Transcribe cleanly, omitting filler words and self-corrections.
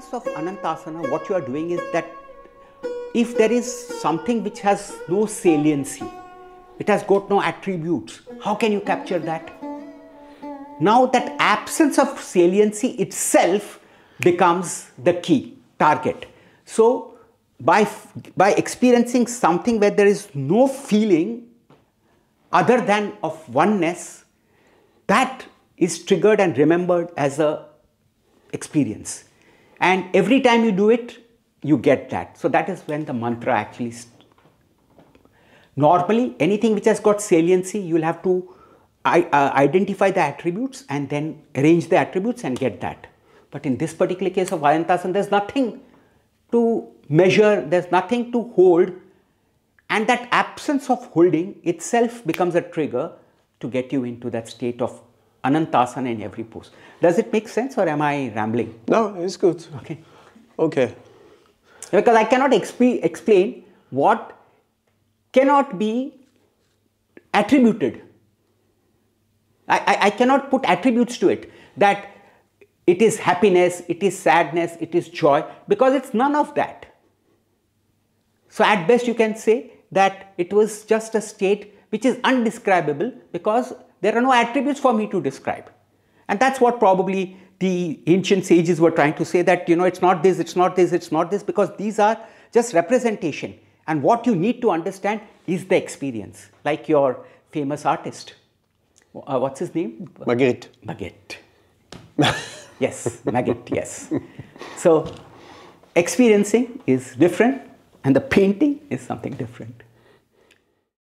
case of Anantasana, what you are doing is that if there is something which has no saliency, it has got no attributes, how can you capture that? Now that absence of saliency itself becomes the key target. So by experiencing something where there is no feeling other than of oneness, that is triggered and remembered as a experience. And every time you do it, you get that. So that is when the mantra actually normally, anything which has got saliency, you will have to identify the attributes and then arrange the attributes and get that. But in this particular case of Anantasana, there's nothing to measure, there's nothing to hold, and that absence of holding itself becomes a trigger to get you into that state of Anantasana in every pose. Does it make sense, or am I rambling? No, it's good. Okay. Okay. Because I cannot explain what cannot be attributed. I cannot put attributes to it, that it is happiness, it is sadness, it is joy, because it's none of that. So at best you can say that it was just a state which is undescribable because there are no attributes for me to describe. And that's what probably the ancient sages were trying to say, that, you know, it's not this, it's not this, it's not this, because these are just representation. And what you need to understand is the experience, like your famous artist. What's his name? Magritte. Magritte. Yes, Magritte, yes. So experiencing is different and the painting is something different.